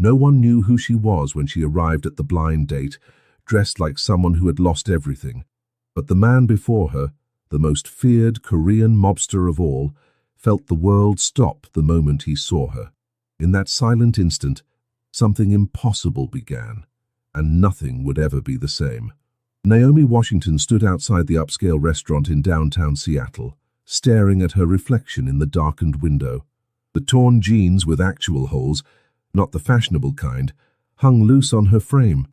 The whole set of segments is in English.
No one knew who she was when she arrived at the blind date, dressed like someone who had lost everything. But the man before her, the most feared Korean mobster of all, felt the world stop the moment he saw her. In that silent instant, something impossible began, and nothing would ever be the same. Naomi Washington stood outside the upscale restaurant in downtown Seattle, staring at her reflection in the darkened window. The torn jeans with actual holes, not the fashionable kind, hung loose on her frame.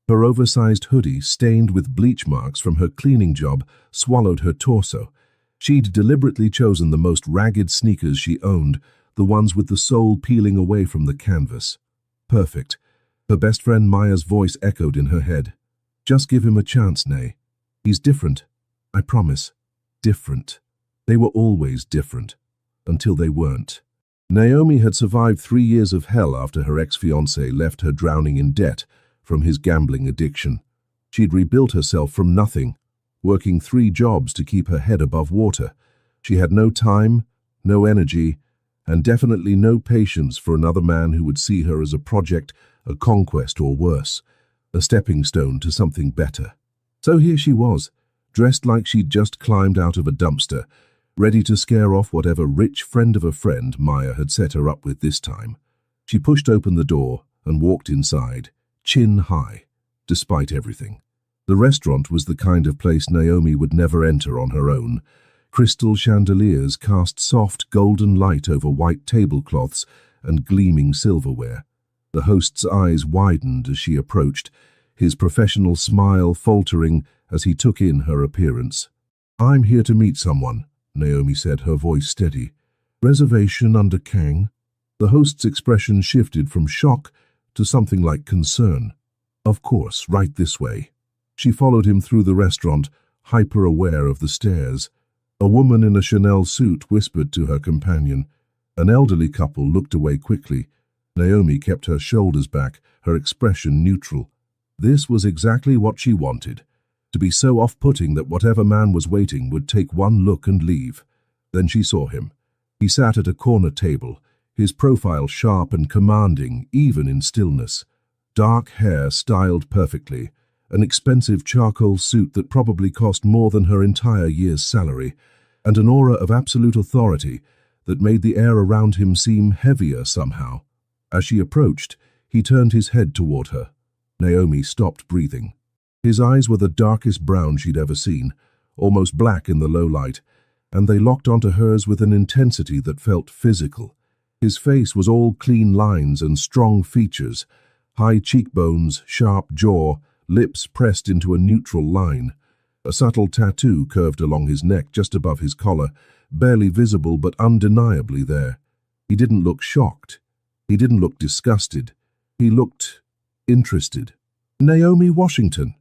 Her oversized hoodie, stained with bleach marks from her cleaning job, swallowed her torso. She'd deliberately chosen the most ragged sneakers she owned, the ones with the sole peeling away from the canvas. Perfect. Her best friend Maya's voice echoed in her head. Just give him a chance, Nay. He's different. I promise. Different. They were always different. Until they weren't. Naomi had survived 3 years of hell after her ex-fiancé left her drowning in debt from his gambling addiction. She'd rebuilt herself from nothing, working 3 jobs to keep her head above water. She had no time, no energy, and definitely no patience for another man who would see her as a project, a conquest, or worse, a stepping stone to something better. So here she was, dressed like she'd just climbed out of a dumpster, ready to scare off whatever rich friend of a friend Maya had set her up with this time. She pushed open the door and walked inside, chin high, despite everything. The restaurant was the kind of place Naomi would never enter on her own. Crystal chandeliers cast soft golden light over white tablecloths and gleaming silverware. The host's eyes widened as she approached, his professional smile faltering as he took in her appearance. "I'm here to meet someone," Naomi said, her voice steady. "Reservation under Kang?" The host's expression shifted from shock to something like concern. "Of course, right this way." She followed him through the restaurant, hyper-aware of the stairs. A woman in a Chanel suit whispered to her companion. An elderly couple looked away quickly. Naomi kept her shoulders back, her expression neutral. This was exactly what she wanted. To be so off-putting that whatever man was waiting would take one look and leave. Then she saw him. He sat at a corner table, his profile sharp and commanding, even in stillness. Dark hair styled perfectly, an expensive charcoal suit that probably cost more than her entire year's salary, and an aura of absolute authority that made the air around him seem heavier somehow. As she approached, he turned his head toward her. Naomi stopped breathing. His eyes were the darkest brown she'd ever seen, almost black in the low light, and they locked onto hers with an intensity that felt physical. His face was all clean lines and strong features, high cheekbones, sharp jaw, lips pressed into a neutral line. A subtle tattoo curved along his neck just above his collar, barely visible but undeniably there. He didn't look shocked. He didn't look disgusted. He looked interested. "Naomi Washington."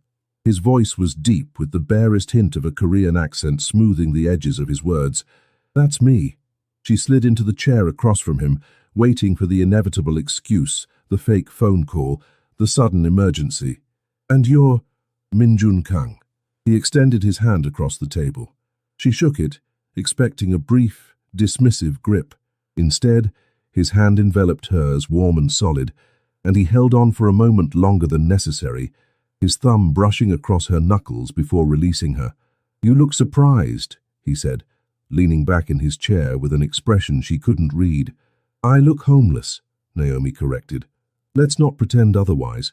His voice was deep, with the barest hint of a Korean accent smoothing the edges of his words. "That's me." She slid into the chair across from him, waiting for the inevitable excuse, the fake phone call, the sudden emergency. "And you're Minjun Kang." He extended his hand across the table. She shook it, expecting a brief, dismissive grip. Instead, his hand enveloped hers, warm and solid, and he held on for a moment longer than necessary, his thumb brushing across her knuckles before releasing her. "You look surprised," he said, leaning back in his chair with an expression she couldn't read. "I look homeless," Naomi corrected. "Let's not pretend otherwise."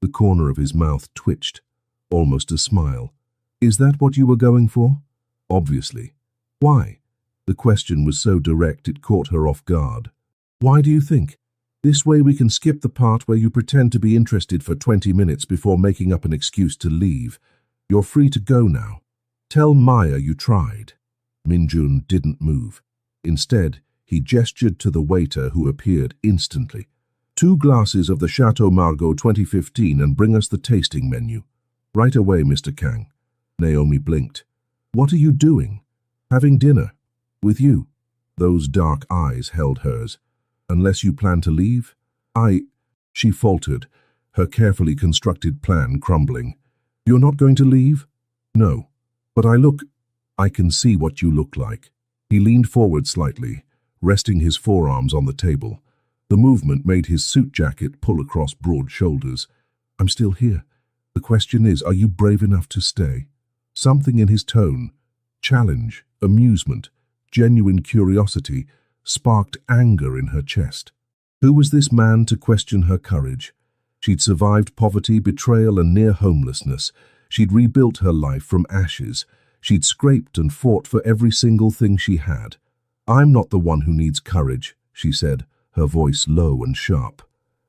The corner of his mouth twitched, almost a smile. "Is that what you were going for?" "Obviously." "Why?" The question was so direct it caught her off guard. "Why do you think? This way we can skip the part where you pretend to be interested for 20 minutes before making up an excuse to leave. You're free to go now. Tell Maya you tried." Minjun didn't move. Instead, he gestured to the waiter, who appeared instantly. "2 glasses of the Chateau Margaux 2015 and bring us the tasting menu." "Right away, Mr. Kang." Naomi blinked. "What are you doing?" "Having dinner. With you." Those dark eyes held hers. "Unless you plan to leave?" She faltered, her carefully constructed plan crumbling. "You're not going to leave?" "No. But I can see what you look like." He leaned forward slightly, resting his forearms on the table. The movement made his suit jacket pull across broad shoulders. "I'm still here. The question is, are you brave enough to stay?" Something in his tone, challenge, amusement, genuine curiosity, sparked anger in her chest. Who was this man to question her courage? She'd survived poverty, betrayal, and near homelessness. She'd rebuilt her life from ashes. She'd scraped and fought for every single thing she had. "I'm not the one who needs courage," she said, her voice low and sharp.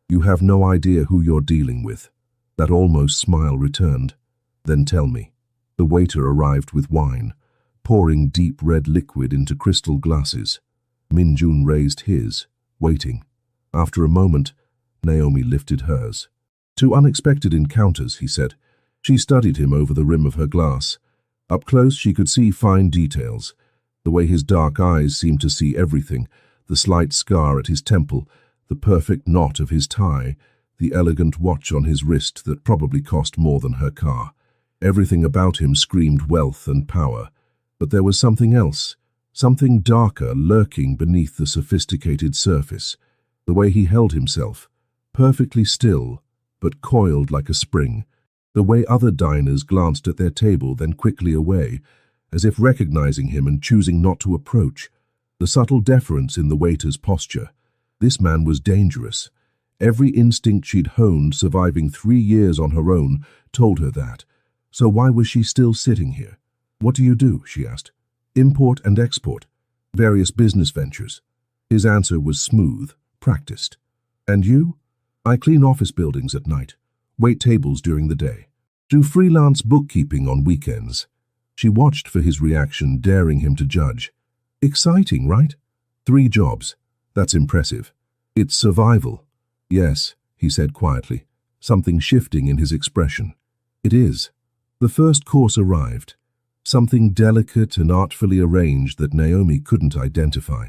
"You have no idea who you're dealing with." That almost smile returned. "Then tell me." The waiter arrived with wine, pouring deep red liquid into crystal glasses. Min-jun raised his, waiting. After a moment, Naomi lifted hers. "Two unexpected encounters," he said. She studied him over the rim of her glass. Up close she could see fine details. The way his dark eyes seemed to see everything, the slight scar at his temple, the perfect knot of his tie, the elegant watch on his wrist that probably cost more than her car. Everything about him screamed wealth and power. But there was something else, something darker lurking beneath the sophisticated surface. The way he held himself, perfectly still, but coiled like a spring. The way other diners glanced at their table, then quickly away, as if recognizing him and choosing not to approach. The subtle deference in the waiter's posture. This man was dangerous. Every instinct she'd honed, surviving 3 years on her own, told her that. So why was she still sitting here? "What do you do?" she asked. "Import and export. Various business ventures." His answer was smooth, practiced. "And you?" "I clean office buildings at night, wait tables during the day, do freelance bookkeeping on weekends." She watched for his reaction, daring him to judge. "Exciting, right? 3 jobs. That's impressive. It's survival." "Yes," he said quietly, something shifting in his expression. "It is." The first course arrived, something delicate and artfully arranged that Naomi couldn't identify.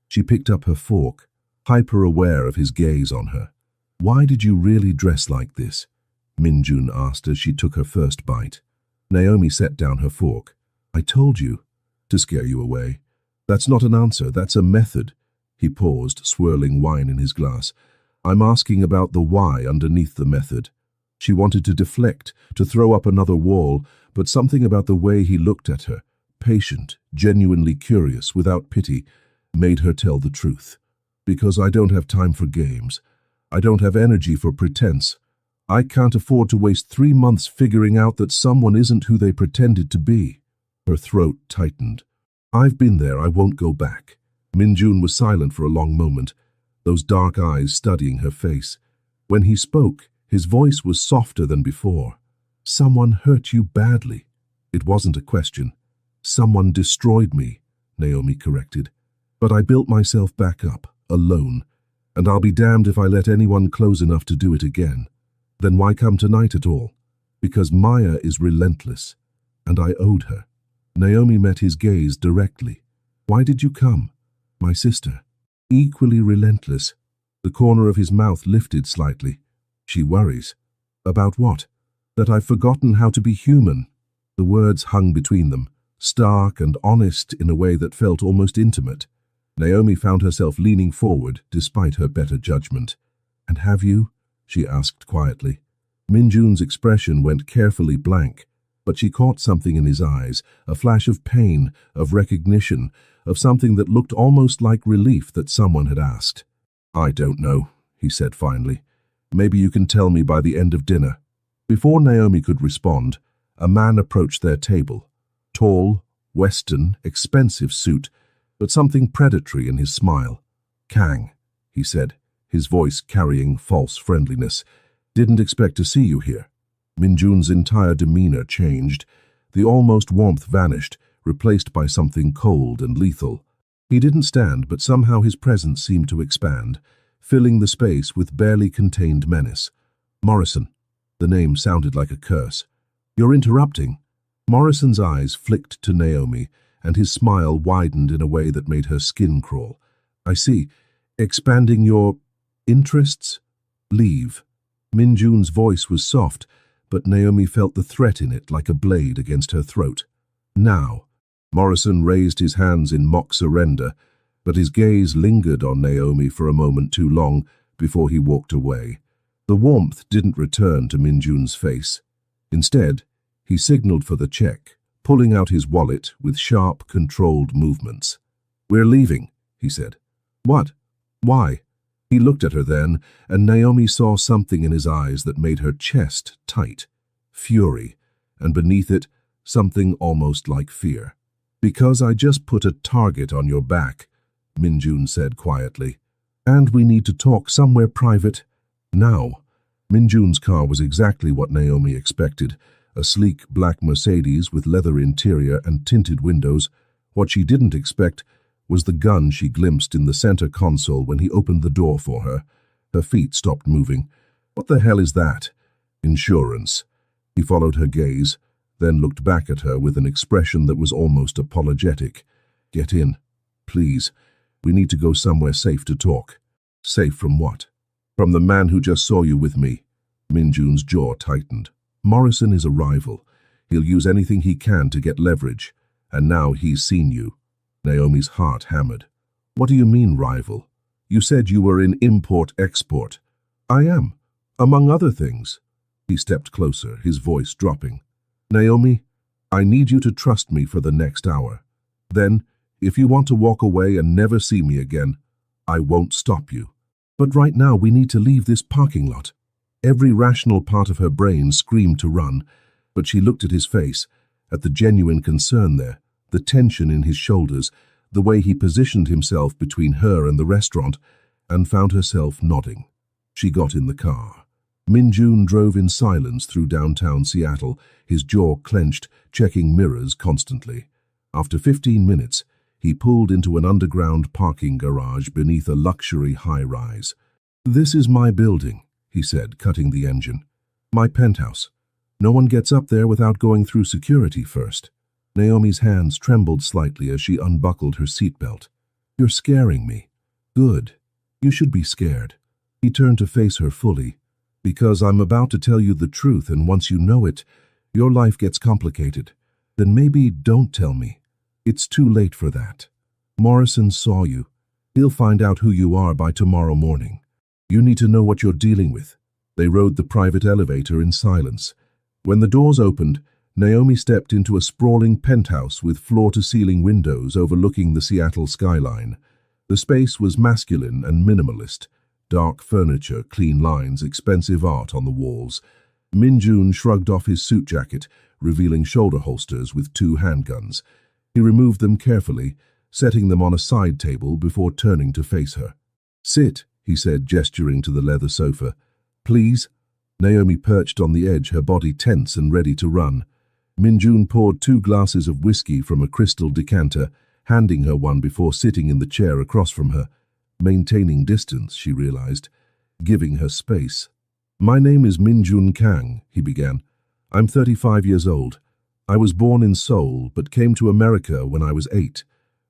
She picked up her fork, hyper-aware of his gaze on her. "Why did you really dress like this?" Min-jun asked as she took her first bite. Naomi set down her fork. "I told you." "To scare you away." "That's not an answer, that's a method." He paused, swirling wine in his glass. "I'm asking about the why underneath the method." She wanted to deflect, to throw up another wall, but something about the way he looked at her, patient, genuinely curious, without pity, made her tell the truth. "Because I don't have time for games. I don't have energy for pretense. I can't afford to waste 3 months figuring out that someone isn't who they pretended to be." Her throat tightened. "I've been there, I won't go back." Min-jun was silent for a long moment, those dark eyes studying her face. When he spoke, his voice was softer than before. "Someone hurt you badly." It wasn't a question. "Someone destroyed me," Naomi corrected. "But I built myself back up, alone, and I'll be damned if I let anyone close enough to do it again." "Then why come tonight at all?" "Because Maya is relentless, and I owed her." Naomi met his gaze directly. "Why did you come?" "My sister." "Equally relentless." The corner of his mouth lifted slightly. "She worries." "About what?" "That I've forgotten how to be human." The words hung between them, stark and honest in a way that felt almost intimate. Naomi found herself leaning forward, despite her better judgment. "And have you?" she asked quietly. Min-jun's expression went carefully blank, but she caught something in his eyes, a flash of pain, of recognition, of something that looked almost like relief that someone had asked. "I don't know," he said finally. "Maybe you can tell me by the end of dinner." Before Naomi could respond, a man approached their table. Tall, Western, expensive suit, but something predatory in his smile. "Kang," he said, his voice carrying false friendliness. "Didn't expect to see you here." Min-jun's entire demeanor changed. The almost warmth vanished, replaced by something cold and lethal. He didn't stand, but somehow his presence seemed to expand, filling the space with barely contained menace. "Morrison." The name sounded like a curse. "You're interrupting." Morrison's eyes flicked to Naomi, and his smile widened in a way that made her skin crawl. "I see. Expanding your interests? Leave." Min-jun's voice was soft, but Naomi felt the threat in it like a blade against her throat. "Now." Morrison raised his hands in mock surrender. but his gaze lingered on Naomi for a moment too long before he walked away. The warmth didn't return to Minjun's face. Instead, he signaled for the check, pulling out his wallet with sharp, controlled movements. "We're leaving," he said. "What? Why?" He looked at her then, and Naomi saw something in his eyes that made her chest tight. Fury, and beneath it, something almost like fear. "Because I just put a target on your back," Minjun said quietly. "And we need to talk somewhere private. Now." Minjun's car was exactly what Naomi expected, a sleek black Mercedes with leather interior and tinted windows. What she didn't expect was the gun she glimpsed in the center console when he opened the door for her. Her feet stopped moving. "What the hell is that?" "Insurance." He followed her gaze, then looked back at her with an expression that was almost apologetic. "Get in, please. We need to go somewhere safe to talk." "Safe from what?" "From the man who just saw you with me." Minjun's jaw tightened. "Morrison is a rival. He'll use anything he can to get leverage. And now he's seen you." Naomi's heart hammered. "What do you mean, rival? You said you were in import-export." "I am, among other things." He stepped closer, his voice dropping. "Naomi, I need you to trust me for the next hour. Then, if you want to walk away and never see me again, I won't stop you. But right now we need to leave this parking lot." Every rational part of her brain screamed to run, but she looked at his face, at the genuine concern there, the tension in his shoulders, the way he positioned himself between her and the restaurant, and found herself nodding. She got in the car. Minjun drove in silence through downtown Seattle, his jaw clenched, checking mirrors constantly. After 15 minutes, he pulled into an underground parking garage beneath a luxury high-rise. "This is my building," he said, cutting the engine. "My penthouse. No one gets up there without going through security first." Naomi's hands trembled slightly as she unbuckled her seatbelt. "You're scaring me." "Good. You should be scared." He turned to face her fully. "Because I'm about to tell you the truth, and once you know it, your life gets complicated. Then maybe don't tell me. It's too late for that. Morrison saw you. He'll find out who you are by tomorrow morning. You need to know what you're dealing with." They rode the private elevator in silence. When the doors opened, Naomi stepped into a sprawling penthouse with floor-to-ceiling windows overlooking the Seattle skyline. The space was masculine and minimalist. Dark furniture, clean lines, expensive art on the walls. Minjun shrugged off his suit jacket, revealing shoulder holsters with 2 handguns. He removed them carefully, setting them on a side table before turning to face her. "Sit," he said, gesturing to the leather sofa. "Please." Naomi perched on the edge, her body tense and ready to run. Minjun poured 2 glasses of whiskey from a crystal decanter, handing her one before sitting in the chair across from her. Maintaining distance, she realized, giving her space. "My name is Minjun Kang," he began. "I'm 35 years old. I was born in Seoul, but came to America when I was 8.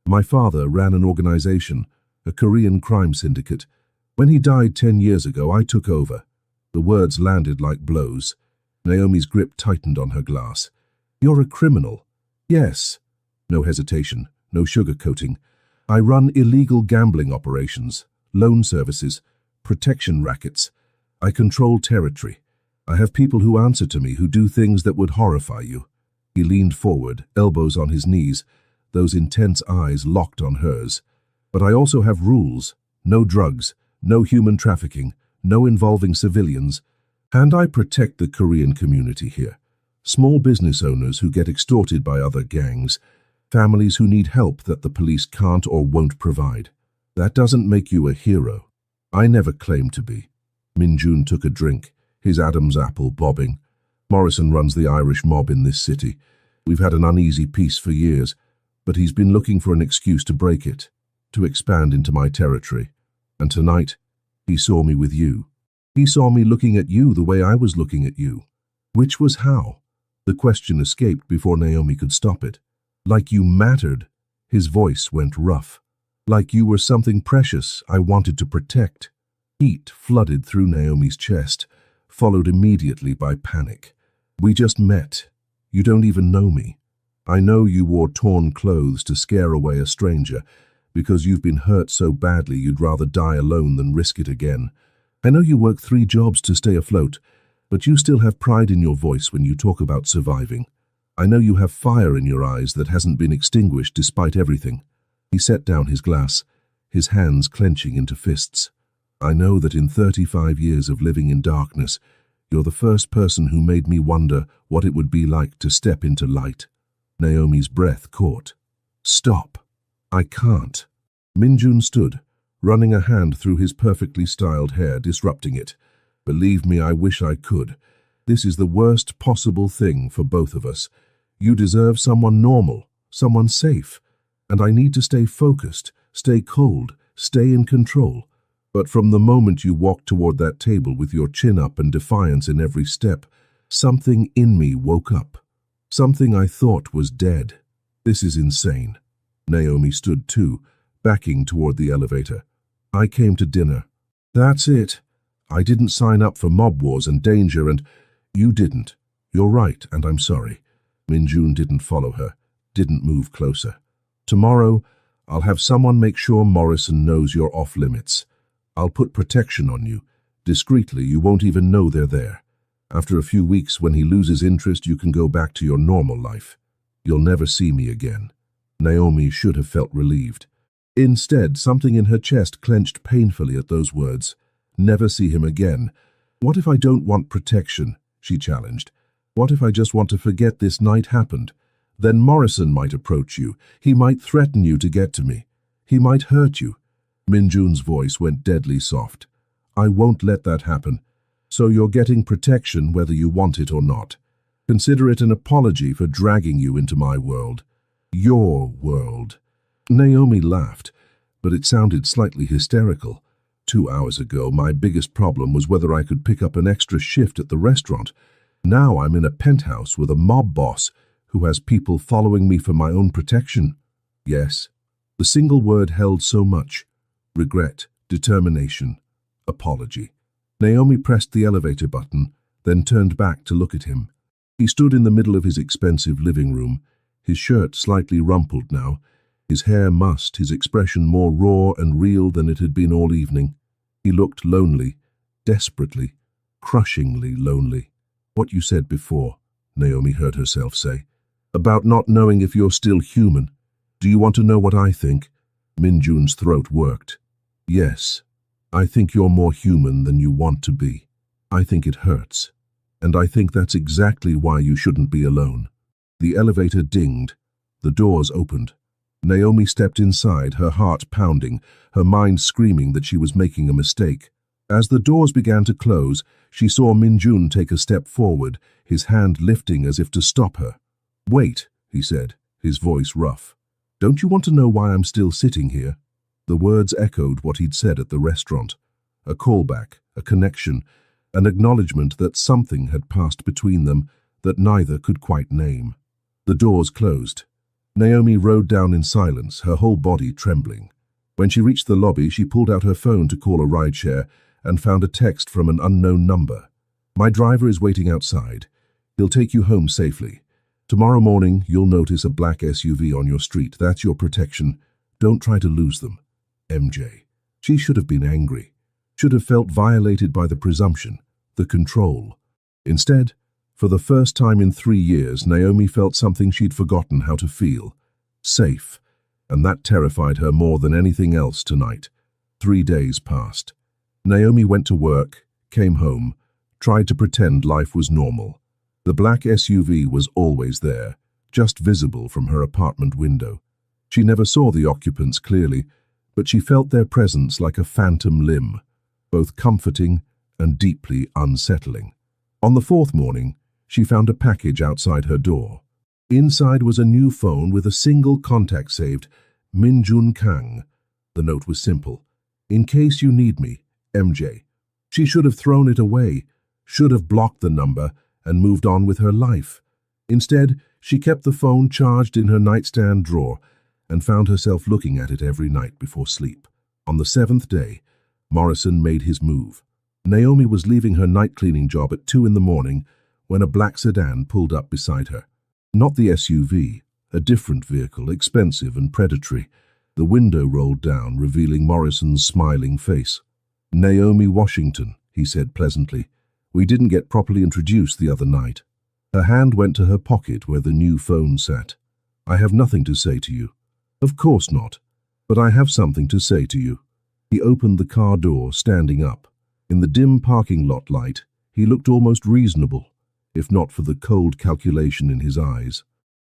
My father ran an organization, a Korean crime syndicate. When he died 10 years ago, I took over." The words landed like blows. Naomi's grip tightened on her glass. "You're a criminal." "Yes." No hesitation, no sugarcoating. "I run illegal gambling operations, loan services, protection rackets. I control territory. I have people who answer to me who do things that would horrify you." He leaned forward, elbows on his knees, those intense eyes locked on hers. "But I also have rules. No drugs, no human trafficking, no involving civilians. And I protect the Korean community here. Small business owners who get extorted by other gangs. Families who need help that the police can't or won't provide. That doesn't make you a hero. I never claimed to be." Minjun took a drink, his Adam's apple bobbing. "Morrison runs the Irish mob in this city. We've had an uneasy peace for years, but he's been looking for an excuse to break it, to expand into my territory. And tonight, he saw me with you. He saw me looking at you the way I was looking at you." "Which was how?" The question escaped before Naomi could stop it. "Like you mattered." His voice went rough. "Like you were something precious I wanted to protect." Heat flooded through Naomi's chest, followed immediately by panic. "We just met. You don't even know me. I know you wore torn clothes to scare away a stranger, Because you've been hurt so badly you'd rather die alone than risk it again. I know you work 3 jobs to stay afloat, but you still have pride in your voice when you talk about surviving. I know you have fire in your eyes that hasn't been extinguished despite everything. He set down his glass, his hands clenching into fists. I know that in 35 years of living in darkness, you're the first person who made me wonder what it would be like to step into light. Naomi's breath caught. Stop. I can't. Minjun stood, running a hand through his perfectly styled hair, disrupting it. Believe me, I wish I could. This is the worst possible thing for both of us. You deserve someone normal, someone safe. And I need to stay focused, stay cold, stay in control. But from the moment you walked toward that table with your chin up and defiance in every step, something in me woke up. Something I thought was dead. This is insane. Naomi stood too, backing toward the elevator. I came to dinner. That's it. I didn't sign up for mob wars and danger, and you didn't. You're right, and I'm sorry. Minjun didn't follow her, didn't move closer. Tomorrow, I'll have someone make sure Morrison knows you're off limits. I'll put protection on you. Discreetly, you won't even know they're there. After a few weeks, when he loses interest, you can go back to your normal life. You'll never see me again. Naomi should have felt relieved. Instead, something in her chest clenched painfully at those words. Never see him again. What if I don't want protection? She challenged. What if I just want to forget this night happened? Then Morrison might approach you. He might threaten you to get to me. He might hurt you. Minjun's voice went deadly soft. I won't let that happen. So you're getting protection whether you want it or not. Consider it an apology for dragging you into my world. Your world. Naomi laughed, but it sounded slightly hysterical. 2 hours ago, my biggest problem was whether I could pick up an extra shift at the restaurant. Now I'm in a penthouse with a mob boss who has people following me for my own protection. Yes, the single word held so much. Regret, determination, apology. Naomi pressed the elevator button, then turned back to look at him. He stood in the middle of his expensive living room, his shirt slightly rumpled now, his hair mussed, his expression more raw and real than it had been all evening. He looked lonely, desperately, crushingly lonely. What you said before, Naomi heard herself say, about not knowing if you're still human. Do you want to know what I think? Minjun's throat worked. Yes, I think you're more human than you want to be. I think it hurts. And I think that's exactly why you shouldn't be alone. The elevator dinged. The doors opened. Naomi stepped inside, her heart pounding, her mind screaming that she was making a mistake. As the doors began to close, she saw Minjun take a step forward, his hand lifting as if to stop her. Wait, he said, his voice rough. Don't you want to know why I'm still sitting here? The words echoed what he'd said at the restaurant. A callback, a connection, an acknowledgement that something had passed between them that neither could quite name. The doors closed. Naomi rode down in silence, her whole body trembling. When she reached the lobby, she pulled out her phone to call a rideshare and found a text from an unknown number. My driver is waiting outside. He'll take you home safely. Tomorrow morning, you'll notice a black SUV on your street. That's your protection. Don't try to lose them. MJ. She should have been angry. Should have felt violated by the presumption, the control. Instead, for the first time in 3 years, Naomi felt something she'd forgotten how to feel. Safe. And that terrified her more than anything else tonight. 3 days passed. Naomi went to work, came home, tried to pretend life was normal. The black SUV was always there, just visible from her apartment window. She never saw the occupants clearly, but she felt their presence like a phantom limb, both comforting and deeply unsettling. On the 4th morning, she found a package outside her door. Inside was a new phone with a single contact saved, Minjun Kang. The note was simple. In case you need me, MJ. She should have thrown it away, should have blocked the number and moved on with her life. Instead, she kept the phone charged in her nightstand drawer and found herself looking at it every night before sleep. On the 7th day, Morrison made his move. Naomi was leaving her night cleaning job at 2 in the morning when a black sedan pulled up beside her. Not the SUV, a different vehicle, expensive and predatory. The window rolled down, revealing Morrison's smiling face. "Naomi Washington," he said pleasantly. "We didn't get properly introduced the other night." Her hand went to her pocket where the new phone sat. "I have nothing to say to you." "Of course not. But I have something to say to you." He opened the car door, standing up. In the dim parking lot light, he looked almost reasonable, if not for the cold calculation in his eyes.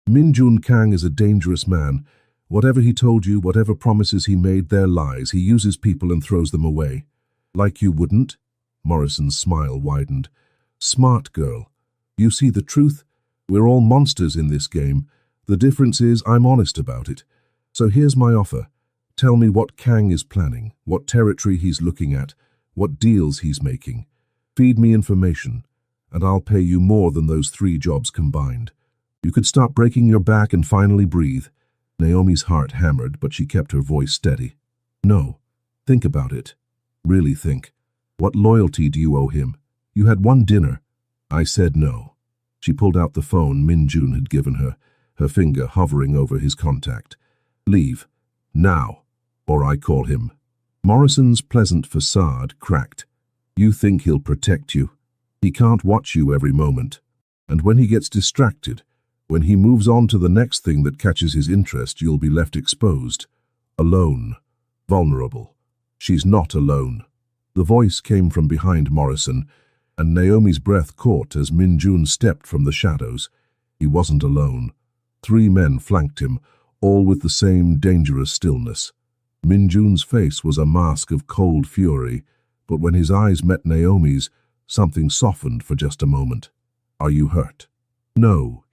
"Min-jun Kang is a dangerous man. Whatever he told you, whatever promises he made, they're lies. He uses people and throws them away." "Like you wouldn't?" Morrison's smile widened. "Smart girl. You see the truth? We're all monsters in this game. The difference is I'm honest about it. So here's my offer. Tell me what Kang is planning, what territory he's looking at, what deals he's making. Feed me information, and I'll pay you more than those 3 jobs combined. You could stop breaking your back and finally breathe." Naomi's heart hammered, but she kept her voice steady. "No. Think about it. Really think. What loyalty do you owe him? You had one dinner." "I said no." She pulled out the phone Min-jun had given her, her finger hovering over his contact. "Leave. Now. Or I call him." Morrison's pleasant facade cracked. "You think he'll protect you? He can't watch you every moment. And when he gets distracted, when he moves on to the next thing that catches his interest, you'll be left exposed. Alone. Vulnerable. She's not alone." The voice came from behind Morrison, and Naomi's breath caught as Min-jun stepped from the shadows. He wasn't alone. 3 men flanked him, all with the same dangerous stillness. Min-jun's face was a mask of cold fury, but when his eyes met Naomi's, something softened for just a moment. "Are you hurt?" "No,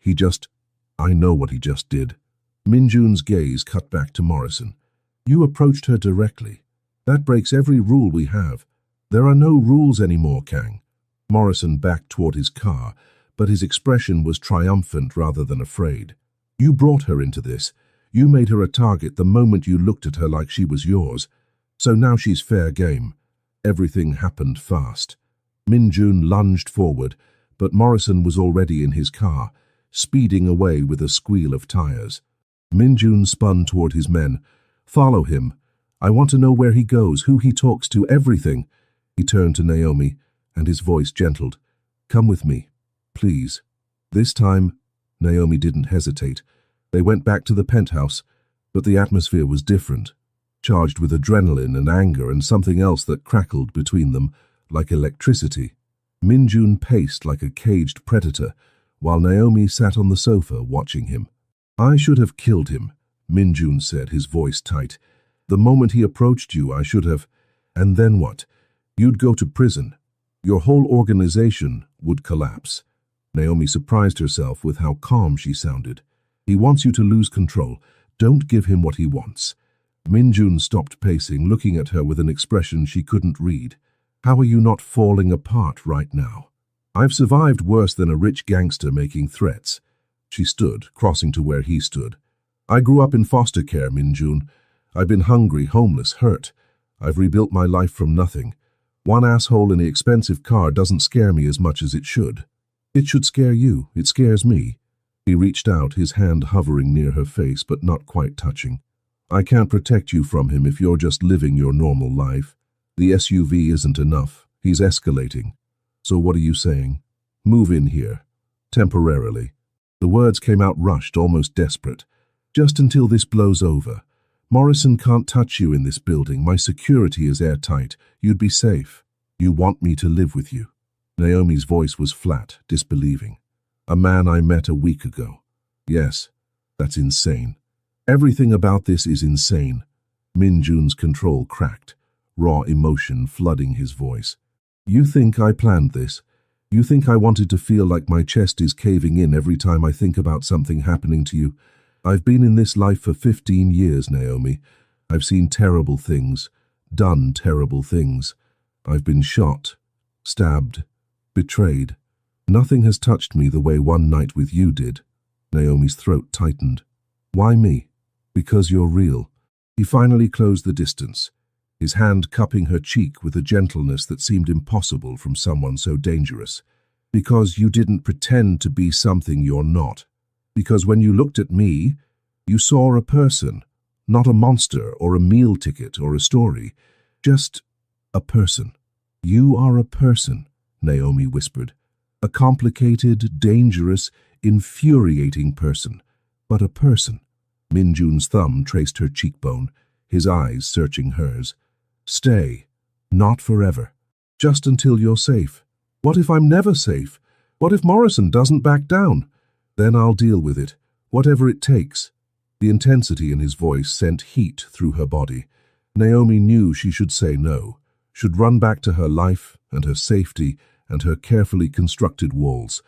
I know what he just did." Min-jun's gaze cut back to Morrison. "You approached her directly. That breaks every rule we have. There are no rules anymore, Kang." Morrison backed toward his car, but his expression was triumphant rather than afraid. "You brought her into this. You made her a target the moment you looked at her like she was yours. So now she's fair game." Everything happened fast. Min-jun lunged forward, but Morrison was already in his car, speeding away with a squeal of tires. Min-jun spun toward his men. "Follow him. I want to know where he goes, who he talks to, everything." He turned to Naomi, and his voice gentled. "Come with me, please." This time, Naomi didn't hesitate. They went back to the penthouse, but the atmosphere was different, charged with adrenaline and anger and something else that crackled between them, like electricity. Min-jun paced like a caged predator, while Naomi sat on the sofa watching him. "I should have killed him," Min-jun said, his voice tight. "The moment he approached you, I should have. And then what? You'd go to prison. Your whole organization would collapse." Naomi surprised herself with how calm she sounded. "He wants you to lose control. Don't give him what he wants." Min-jun stopped pacing, looking at her with an expression she couldn't read. "How are you not falling apart right now?" "I've survived worse than a rich gangster making threats." She stood, crossing to where he stood. "I grew up in foster care, Min-jun. I've been hungry, homeless, hurt. I've rebuilt my life from nothing. One asshole in an expensive car doesn't scare me as much as it should." "It should scare you. It scares me." He reached out, his hand hovering near her face but not quite touching. "I can't protect you from him if you're just living your normal life. The SUV isn't enough. He's escalating. So what are you saying? Move in here. Temporarily." The words came out rushed, almost desperate. "Just until this blows over. Morrison can't touch you in this building. My security is airtight. You'd be safe. You want me to live with you." Naomi's voice was flat, disbelieving. "A man I met a week ago." "Yes, that's insane. Everything about this is insane." Min-jun's control cracked, raw emotion flooding his voice. "You think I planned this? You think I wanted to feel like my chest is caving in every time I think about something happening to you? I've been in this life for 15 years, Naomi. I've seen terrible things, done terrible things. I've been shot, stabbed, betrayed. Nothing has touched me the way one night with you did." Naomi's throat tightened. "Why me?" "Because you're real." He finally closed the distance, his hand cupping her cheek with a gentleness that seemed impossible from someone so dangerous. "Because you didn't pretend to be something you're not. Because when you looked at me, you saw a person, Not a monster or a meal ticket or a story. Just a person. You are a person, Naomi whispered. A complicated, dangerous, infuriating person. But a person. Minjun's thumb traced her cheekbone, his eyes searching hers. Stay. Not forever. Just until you're safe. What if I'm never safe? What if Morrison doesn't back down? Then I'll deal with it, whatever it takes. The intensity in his voice sent heat through her body. Naomi knew she should say no, should run back to her life and her safety and her carefully constructed walls.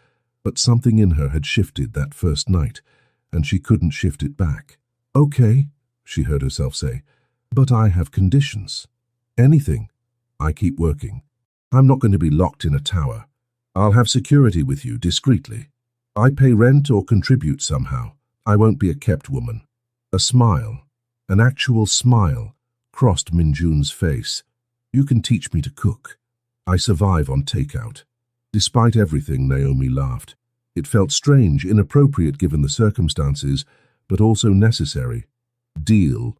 But something in her had shifted that first night, and she couldn't shift it back. Okay, she heard herself say, but I have conditions. Anything. I keep working. I'm not going to be locked in a tower. I'll have security with you, discreetly. I pay rent or contribute somehow. I won't be a kept woman. A smile, an actual smile, crossed Minjun's face. You can teach me to cook. I survive on takeout. Despite everything, Naomi laughed. It felt strange, inappropriate given the circumstances, but also necessary. Deal.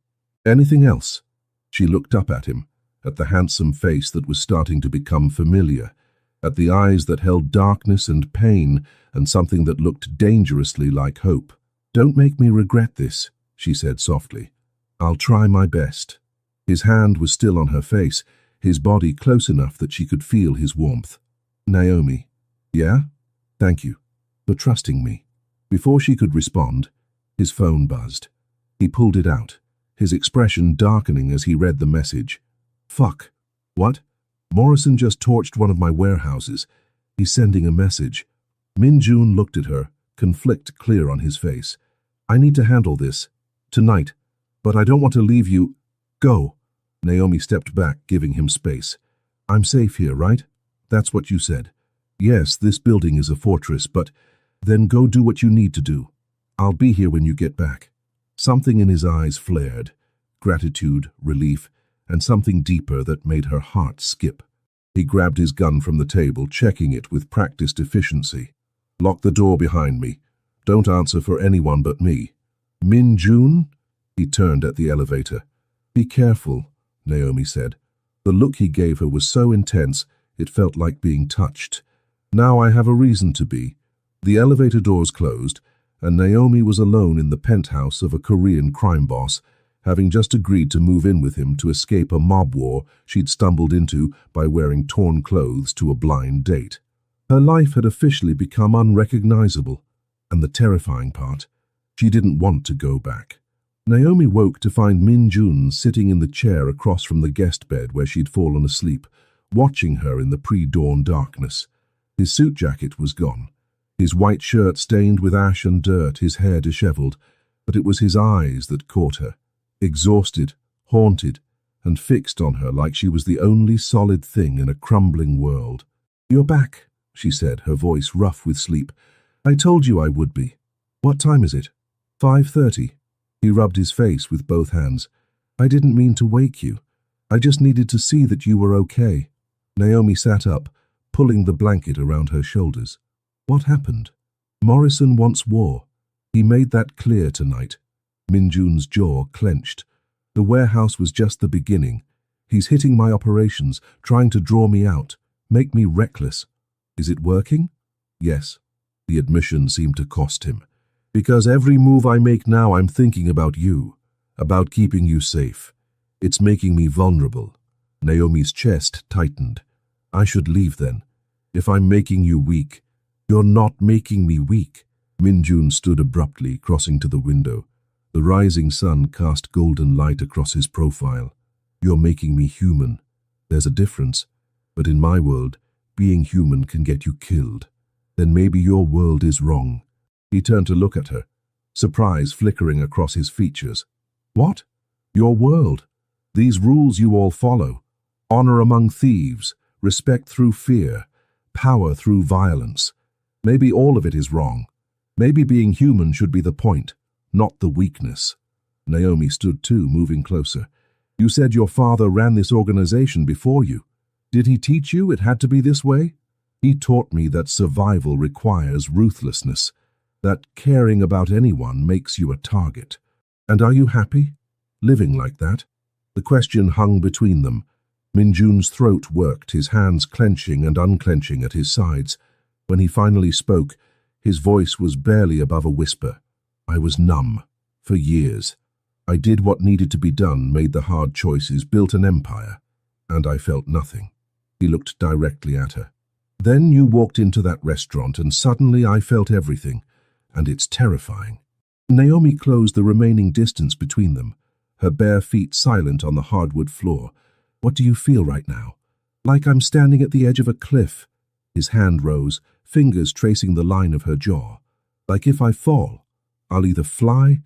Anything else? She looked up at him, at the handsome face that was starting to become familiar, at the eyes that held darkness and pain and something that looked dangerously like hope. Don't make me regret this, she said softly. I'll try my best. His hand was still on her face, his body close enough that she could feel his warmth. Naomi. Yeah? Thank you for trusting me. Before she could respond, his phone buzzed. He pulled it out, his expression darkening as he read the message. Fuck. What? Morrison just torched one of my warehouses. He's sending a message. Minjun looked at her, conflict clear on his face. I need to handle this. Tonight. But I don't want to leave you. Go. Naomi stepped back, giving him space. I'm safe here, right? That's what you said. Yes, this building is a fortress, but then go do what you need to do. I'll be here when you get back. Something in his eyes flared. Gratitude, relief, and something deeper that made her heart skip. He grabbed his gun from the table, checking it with practiced efficiency. Lock the door behind me. Don't answer for anyone but me. Minjun? He turned at the elevator. Be careful, Naomi said. The look he gave her was so intense, it felt like being touched. Now I have a reason to be. The elevator doors closed, and Naomi was alone in the penthouse of a Korean crime boss, having just agreed to move in with him to escape a mob war she'd stumbled into by wearing torn clothes to a blind date. Her life had officially become unrecognizable, and the terrifying part, she didn't want to go back. Naomi woke to find Minjun sitting in the chair across from the guest bed where she'd fallen asleep, watching her in the pre-dawn darkness. His suit jacket was gone, his white shirt stained with ash and dirt, his hair disheveled, but it was his eyes that caught her. Exhausted, haunted, and fixed on her like she was the only solid thing in a crumbling world. You're back, she said, her voice rough with sleep. I told you I would be. What time is it? 5:30. He rubbed his face with both hands. I didn't mean to wake you. I just needed to see that you were okay. Naomi sat up, pulling the blanket around her shoulders. What happened? Morrison wants war. He made that clear tonight. Minjun's jaw clenched. The warehouse was just the beginning. He's hitting my operations, trying to draw me out, make me reckless. Is it working? Yes. The admission seemed to cost him. Because every move I make now, I'm thinking about you, about keeping you safe. It's making me vulnerable. Naomi's chest tightened. I should leave then. If I'm making you weak. You're not making me weak. Minjun stood abruptly, crossing to the window. The rising sun cast golden light across his profile. You're making me human. There's a difference. But in my world, being human can get you killed. Then maybe your world is wrong. He turned to look at her, surprise flickering across his features. What? Your world. These rules you all follow. Honor among thieves, respect through fear, power through violence. Maybe all of it is wrong. Maybe being human should be the point, not the weakness. Naomi stood too, moving closer. You said your father ran this organization before you. Did he teach you it had to be this way? He taught me that survival requires ruthlessness, that caring about anyone makes you a target. And are you happy? living like that? The question hung between them. Minjun's throat worked, his hands clenching and unclenching at his sides. When he finally spoke, his voice was barely above a whisper. I was numb. For years. I did what needed to be done, made the hard choices, built an empire. And I felt nothing. He looked directly at her. Then you walked into that restaurant and suddenly I felt everything. And it's terrifying. Naomi closed the remaining distance between them, her bare feet silent on the hardwood floor. What do you feel right now? Like I'm standing at the edge of a cliff. His hand rose, fingers tracing the line of her jaw. Like if I fall, I'll either fly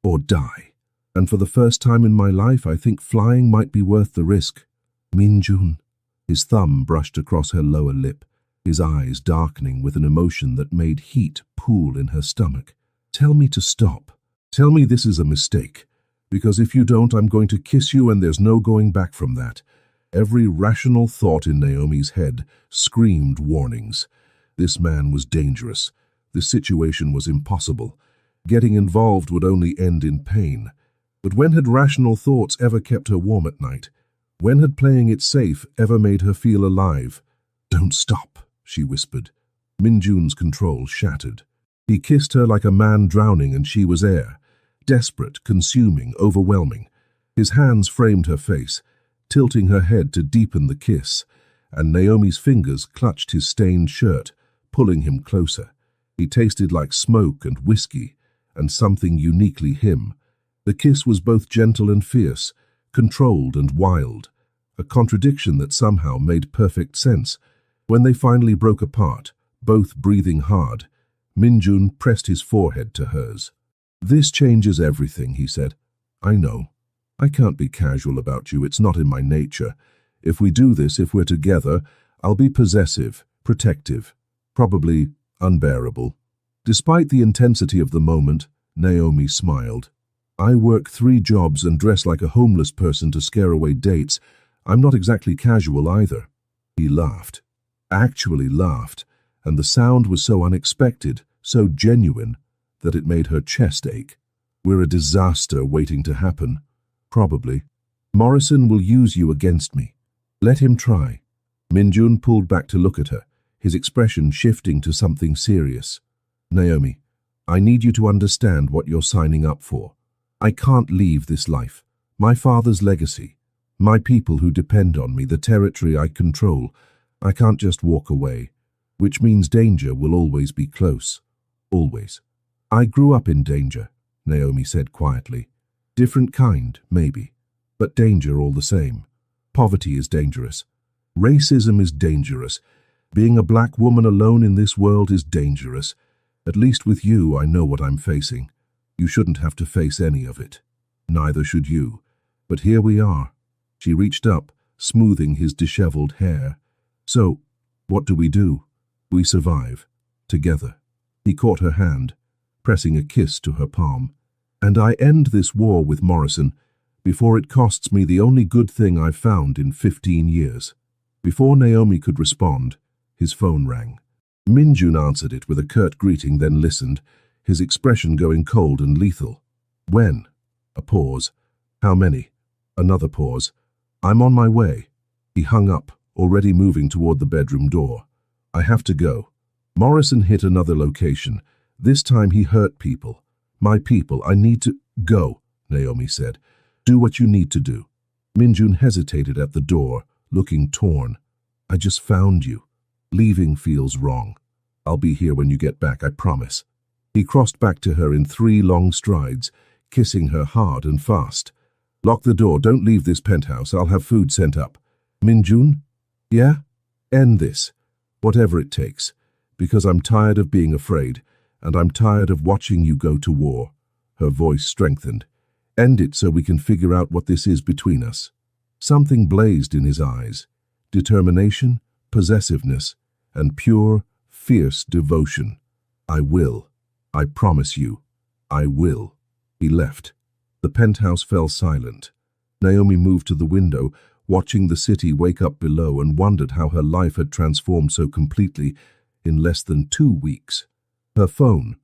or die. And for the first time in my life, I think flying might be worth the risk. Minjun. His thumb brushed across her lower lip, his eyes darkening with an emotion that made heat pool in her stomach. Tell me to stop. Tell me this is a mistake. Because if you don't, I'm going to kiss you and there's no going back from that. Every rational thought in Naomi's head screamed warnings. This man was dangerous. This situation was impossible. Getting involved would only end in pain. But when had rational thoughts ever kept her warm at night? When had playing it safe ever made her feel alive? Don't stop, she whispered. Minjun's control shattered. He kissed her like a man drowning and she was air. Desperate, consuming, overwhelming. His hands framed her face, tilting her head to deepen the kiss, and Naomi's fingers clutched his stained shirt, pulling him closer. He tasted like smoke and whiskey, and something uniquely him. The kiss was both gentle and fierce, controlled and wild, a contradiction that somehow made perfect sense. When they finally broke apart, both breathing hard, Minjun pressed his forehead to hers. This changes everything, he said. I know. I can't be casual about you, it's not in my nature. If we do this, if we're together, I'll be possessive, protective, probably unbearable. Despite the intensity of the moment, Naomi smiled. I work 3 jobs and dress like a homeless person to scare away dates. I'm not exactly casual either. He laughed. Actually laughed, and the sound was so unexpected, so genuine, that it made her chest ache. We're a disaster waiting to happen. Probably. Morrison will use you against me. Let him try. Minjun pulled back to look at her, his expression shifting to something serious. Naomi, I need you to understand what you're signing up for. I can't leave this life. My father's legacy. My people who depend on me, the territory I control. I can't just walk away. Which means danger will always be close. Always. I grew up in danger, Naomi said quietly. Different kind, maybe, but danger all the same. Poverty is dangerous. Racism is dangerous. Being a black woman alone in this world is dangerous. At least with you, I know what I'm facing. You shouldn't have to face any of it. Neither should you. But here we are. She reached up, smoothing his disheveled hair. So, what do? We survive. Together. He caught her hand, pressing a kiss to her palm. And I end this war with Morrison before it costs me the only good thing I've found in 15 years. Before Naomi could respond, his phone rang. Minjun answered it with a curt greeting, then listened, his expression going cold and lethal. When? A pause. How many? Another pause. I'm on my way. He hung up, already moving toward the bedroom door. I have to go. Morrison hit another location. This time he hurt people. My people, I need to go, Naomi said. Do what you need to do. Minjun hesitated at the door, looking torn. I just found you. Leaving feels wrong. I'll be here when you get back, I promise. He crossed back to her in 3 long strides, kissing her hard and fast. Lock the door, don't leave this penthouse, I'll have food sent up. Minjun? Yeah? End this. Whatever it takes. Because I'm tired of being afraid, and I'm tired of watching you go to war. Her voice strengthened. End it so we can figure out what this is between us. Something blazed in his eyes. Determination, possessiveness, and pure, fierce devotion. I will. I promise you. I will. He left. The penthouse fell silent. Naomi moved to the window, watching the city wake up below, and wondered how her life had transformed so completely in less than 2 weeks. Her phone,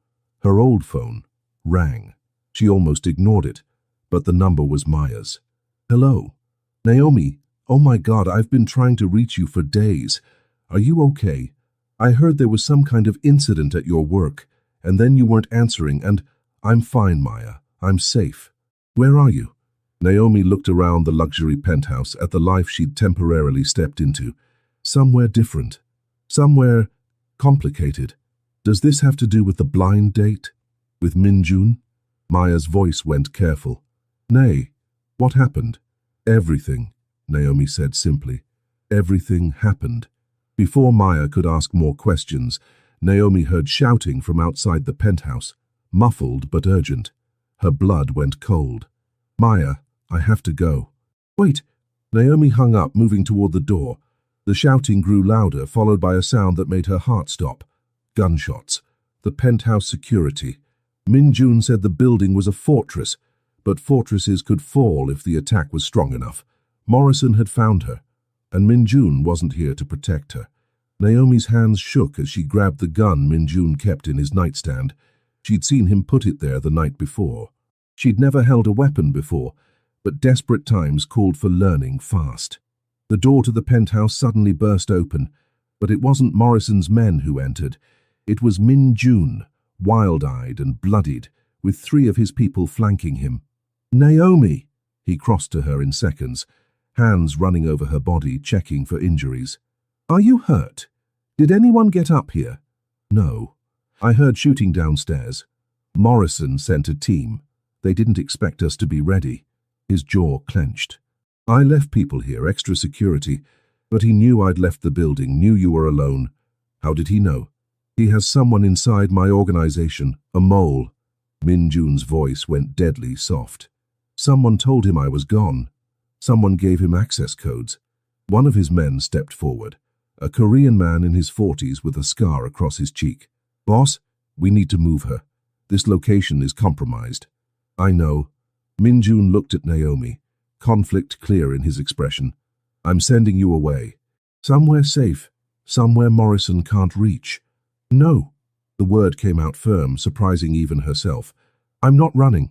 her old phone, rang. She almost ignored it, but the number was Maya's. "Hello. Naomi, oh my God, I've been trying to reach you for days. Are you okay? I heard there was some kind of incident at your work, and then you weren't answering, and I'm fine, Maya. I'm safe. Where are you?" Naomi looked around the luxury penthouse at the life she'd temporarily stepped into. Somewhere different. Somewhere complicated. "Does this have to do with the blind date? With Minjun?" Maya's voice went careful. "Nay, what happened?" "Everything," Naomi said simply. "Everything happened." Before Maya could ask more questions, Naomi heard shouting from outside the penthouse, muffled but urgent. Her blood went cold. "Maya, I have to go." "Wait." Naomi hung up, moving toward the door. The shouting grew louder, followed by a sound that made her heart stop. Gunshots. The penthouse security. Minjun said the building was a fortress, but fortresses could fall if the attack was strong enough. Morrison had found her, and Minjun wasn't here to protect her. Naomi's hands shook as she grabbed the gun Minjun kept in his nightstand. She'd seen him put it there the night before. She'd never held a weapon before, but desperate times called for learning fast. The door to the penthouse suddenly burst open, but it wasn't Morrison's men who entered. It was Minjun, wild-eyed and bloodied, with 3 of his people flanking him. "Naomi!" He crossed to her in seconds, hands running over her body, checking for injuries. "Are you hurt? Did anyone get up here?" "No. I heard shooting downstairs. Morrison sent a team. They didn't expect us to be ready." His jaw clenched. "I left people here, extra security, but he knew I'd left the building, knew you were alone." "How did he know?" "He has someone inside my organization, a mole." Minjun's voice went deadly soft. "Someone told him I was gone. Someone gave him access codes." One of his men stepped forward, a Korean man in his 40s with a scar across his cheek. "Boss, we need to move her. This location is compromised." "I know." Minjun looked at Naomi, conflict clear in his expression. "I'm sending you away. Somewhere safe, somewhere Morrison can't reach." "No." The word came out firm, surprising even herself. "I'm not running."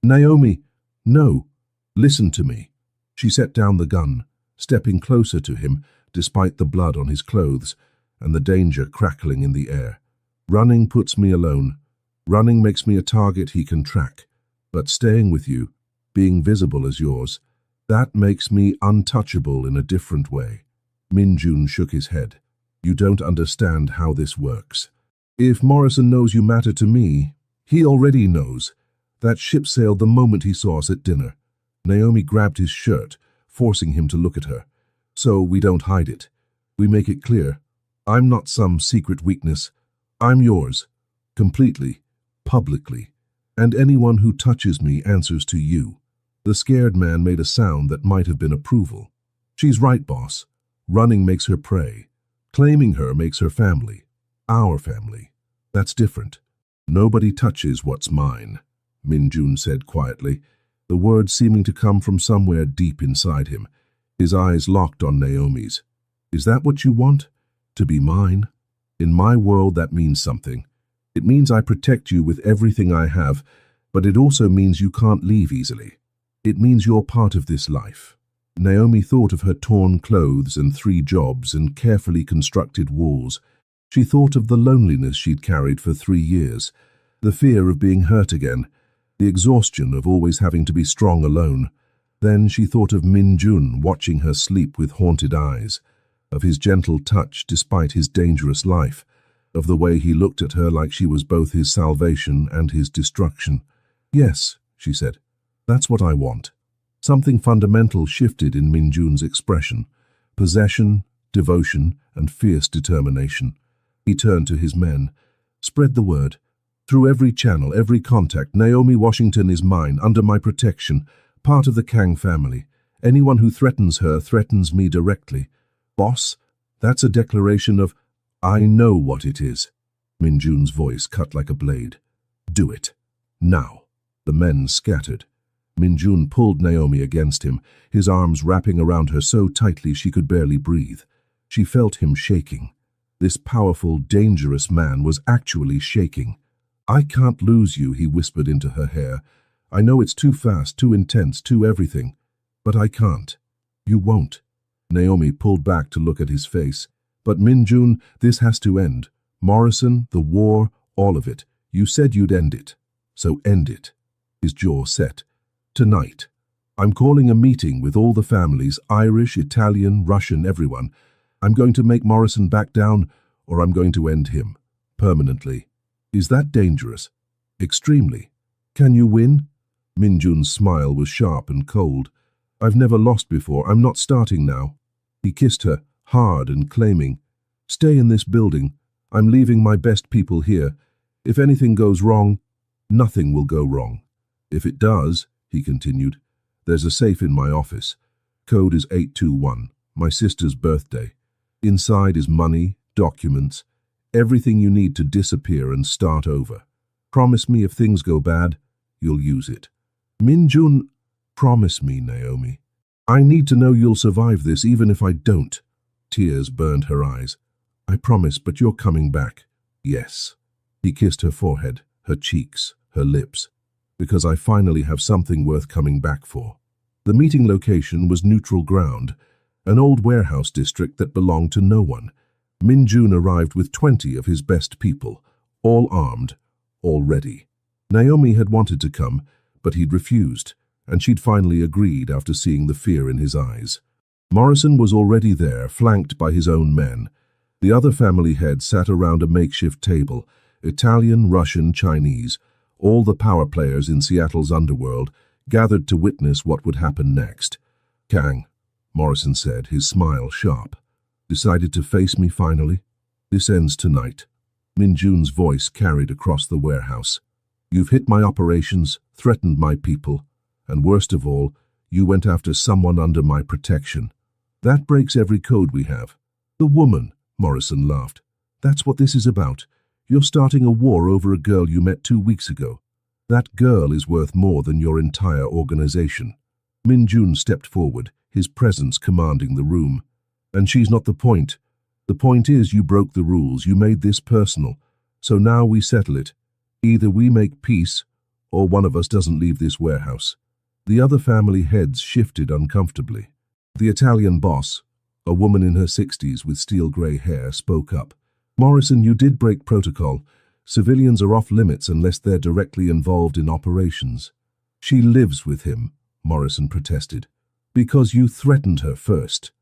"Naomi, no. Listen to me." She set down the gun, stepping closer to him, despite the blood on his clothes and the danger crackling in the air. "Running puts me alone. Running makes me a target he can track. But staying with you, being visible as yours, that makes me untouchable in a different way." Minjun shook his head. "You don't understand how this works. If Morrison knows you matter to me, he already knows. That ship sailed the moment he saw us at dinner." Naomi grabbed his shirt, forcing him to look at her. "So we don't hide it. We make it clear. I'm not some secret weakness. I'm yours. Completely. Publicly. And anyone who touches me answers to you." The scared man made a sound that might have been approval. "She's right, boss. Running makes her prey. Claiming her makes her family. Our family. That's different. Nobody touches what's mine," Minjun said quietly, the words seeming to come from somewhere deep inside him. His eyes locked on Naomi's. "Is that what you want? To be mine? In my world, that means something. It means I protect you with everything I have, but it also means you can't leave easily. It means you're part of this life." Naomi thought of her torn clothes and 3 jobs and carefully constructed walls. She thought of the loneliness she'd carried for 3 years, the fear of being hurt again, the exhaustion of always having to be strong alone. Then she thought of Minjun watching her sleep with haunted eyes, of his gentle touch despite his dangerous life, of the way he looked at her like she was both his salvation and his destruction. "Yes," she said, "that's what I want." Something fundamental shifted in Minjun's expression: possession, devotion, and fierce determination. He turned to his men. "Spread the word. Through every channel, every contact, Naomi Washington is mine, under my protection, part of the Kang family. Anyone who threatens her threatens me directly. Boss, that's a declaration of—" "I know what it is." Minjun's voice cut like a blade. "Do it. Now." The men scattered. Minjun pulled Naomi against him, his arms wrapping around her so tightly she could barely breathe. She felt him shaking. This powerful, dangerous man was actually shaking. "I can't lose you," he whispered into her hair. I know it's too fast, too intense, too everything. But I can't. You won't. Naomi pulled back to look at his face. But Min-jun, this has to end. Morrison, the war, all of it. You said you'd end it. So end it. His jaw set. Tonight. I'm calling a meeting with all the families, Irish, Italian, Russian, everyone. I'm going to make Morrison back down, or I'm going to end him. Permanently. Is that dangerous? Extremely. Can you win? Min-jun's smile was sharp and cold. I've never lost before. I'm not starting now. He kissed her, hard and claiming. Stay in this building. I'm leaving my best people here. If anything goes wrong, nothing will go wrong. If it does, he continued, there's a safe in my office. Code is 821, my sister's birthday. Inside is money, documents, everything you need to disappear and start over. Promise me if things go bad, you'll use it. Min-jun, promise me, Naomi. I need to know you'll survive this even if I don't. Tears burned her eyes. I promise, but you're coming back. Yes. He kissed her forehead, her cheeks, her lips. Because I finally have something worth coming back for. The meeting location was neutral ground, an old warehouse district that belonged to no one. Min-jun arrived with 20 of his best people, all armed, all ready. Naomi had wanted to come, but he'd refused, and she'd finally agreed after seeing the fear in his eyes. Morrison was already there, flanked by his own men. The other family heads sat around a makeshift table, Italian, Russian, Chinese, all the power players in Seattle's underworld, gathered to witness what would happen next. Kang, Morrison said, his smile sharp. Decided to face me finally? This ends tonight. Min-jun's voice carried across the warehouse. You've hit my operations, threatened my people, and worst of all, you went after someone under my protection. That breaks every code we have. The woman, Morrison laughed. That's what this is about. You're starting a war over a girl you met 2 weeks ago. That girl is worth more than your entire organization. Min-jun stepped forward, his presence commanding the room. And she's not the point. The point is you broke the rules, you made this personal. So now we settle it. Either we make peace, or one of us doesn't leave this warehouse. The other family heads shifted uncomfortably. The Italian boss, a woman in her 60s with steel-gray hair, spoke up. Morrison, you did break protocol. Civilians are off limits unless they're directly involved in operations. She lives with him, Morrison protested. Because you threatened her first.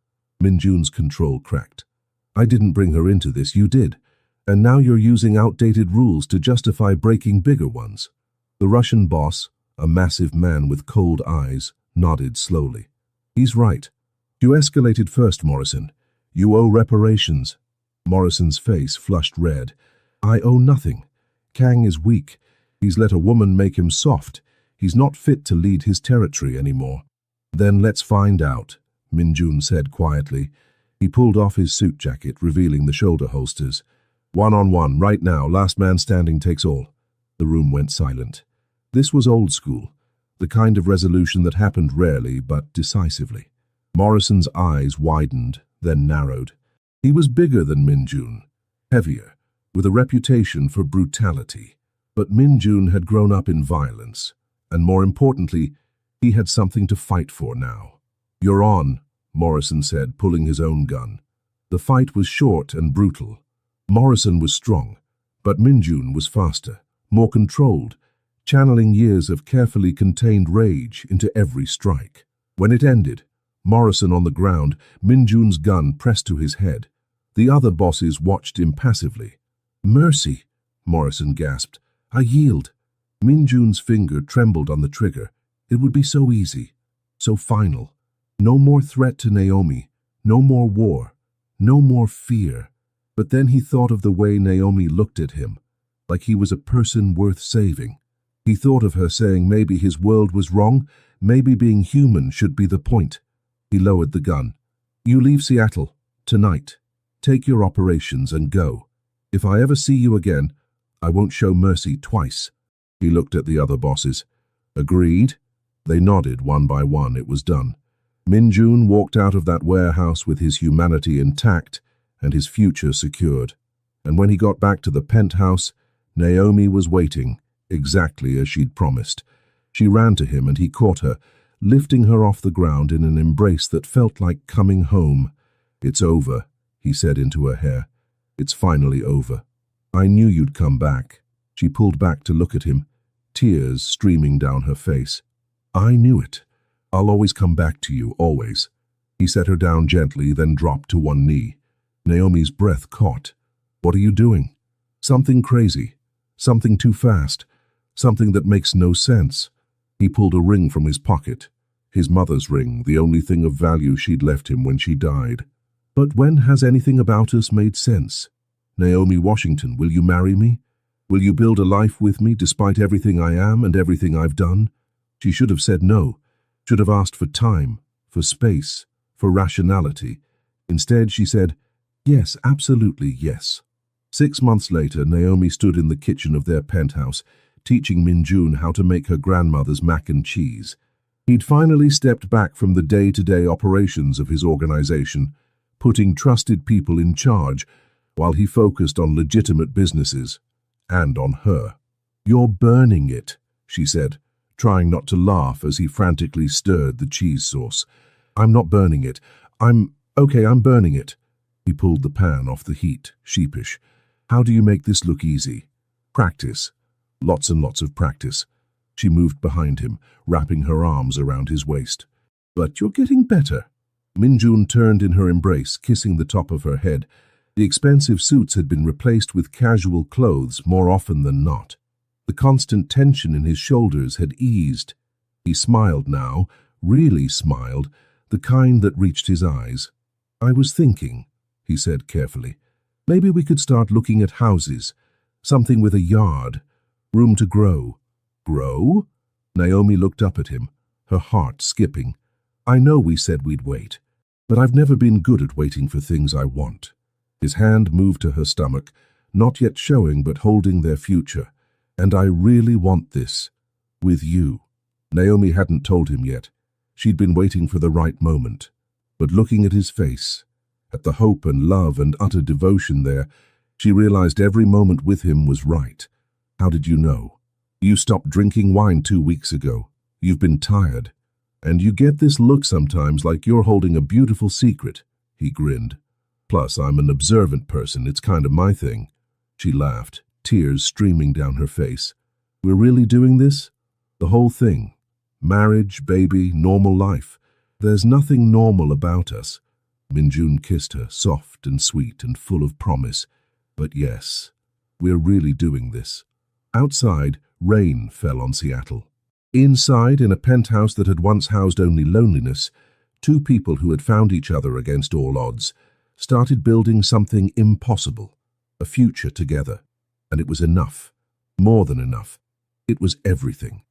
Min-jun's control cracked. I didn't bring her into this, you did. And now you're using outdated rules to justify breaking bigger ones. The Russian boss, a massive man with cold eyes, nodded slowly. He's right. You escalated first, Morrison. You owe reparations. Morrison's face flushed red. I owe nothing. Kang is weak. He's let a woman make him soft. He's not fit to lead his territory anymore. Then let's find out, Min-jun said quietly. He pulled off his suit jacket, revealing the shoulder holsters. 1-on-1, right now, last man standing takes all. The room went silent. This was old school, the kind of resolution that happened rarely but decisively. Morrison's eyes widened, then narrowed. He was bigger than Min-jun, heavier, with a reputation for brutality. But Min-jun had grown up in violence, and more importantly, he had something to fight for now. You're on, Morrison said, pulling his own gun. The fight was short and brutal. Morrison was strong, but Min-jun was faster, more controlled, channeling years of carefully contained rage into every strike. When it ended, Morrison on the ground, Min-jun's gun pressed to his head. The other bosses watched impassively. Mercy, Morrison gasped. I yield. Min-jun's finger trembled on the trigger. It would be so easy, so final. No more threat to Naomi, no more war, no more fear. But then he thought of the way Naomi looked at him, like he was a person worth saving. He thought of her saying maybe his world was wrong, maybe being human should be the point. He lowered the gun. You leave Seattle, tonight. Take your operations and go. If I ever see you again, I won't show mercy twice. He looked at the other bosses. Agreed? They nodded one by one. It was done. Min-jun walked out of that warehouse with his humanity intact and his future secured. And when he got back to the penthouse, Naomi was waiting, exactly as she'd promised. She ran to him and he caught her, lifting her off the ground in an embrace that felt like coming home. "It's over," he said into her hair. "It's finally over. I knew you'd come back." She pulled back to look at him, tears streaming down her face. "I knew it. I'll always come back to you, always." He set her down gently, then dropped to one knee. Naomi's breath caught. "What are you doing?" "Something crazy. Something too fast. Something that makes no sense." He pulled a ring from his pocket. His mother's ring, the only thing of value she'd left him when she died. "But when has anything about us made sense? Naomi Washington, will you marry me? Will you build a life with me despite everything I am and everything I've done?" She should have said no, should have asked for time, for space, for rationality. Instead, she said, "Yes, absolutely yes." 6 months later, Naomi stood in the kitchen of their penthouse, teaching Minjun how to make her grandmother's mac and cheese. He'd finally stepped back from the day-to-day operations of his organization, putting trusted people in charge, while he focused on legitimate businesses, and on her. "You're burning it," she said, trying not to laugh as he frantically stirred the cheese sauce. "I'm not burning it. I'm burning it." He pulled the pan off the heat, sheepish. "How do you make this look easy?" "Practice. Lots and lots of practice." She moved behind him, wrapping her arms around his waist. "But you're getting better." Minjun turned in her embrace, kissing the top of her head. The expensive suits had been replaced with casual clothes more often than not. The constant tension in his shoulders had eased. He smiled now, really smiled, the kind that reached his eyes. "I was thinking," he said carefully, "maybe we could start looking at houses, something with a yard, room to grow." "Grow?" Naomi looked up at him, her heart skipping. "I know we said we'd wait, but I've never been good at waiting for things I want." His hand moved to her stomach, not yet showing but holding their future. "And I really want this. With you." Naomi hadn't told him yet. She'd been waiting for the right moment. But looking at his face, at the hope and love and utter devotion there, she realized every moment with him was right. "How did you know?" "You stopped drinking wine 2 weeks ago. You've been tired. And you get this look sometimes like you're holding a beautiful secret." He grinned. "Plus, I'm an observant person. It's kind of my thing." She laughed, tears streaming down her face. "We're really doing this? The whole thing? Marriage, baby, normal life? There's nothing normal about us." Minjun kissed her, soft and sweet and full of promise. "But yes, we're really doing this." Outside, rain fell on Seattle. Inside, in a penthouse that had once housed only loneliness, 2 people who had found each other against all odds started building something impossible, a future together. And it was enough, more than enough. It was everything.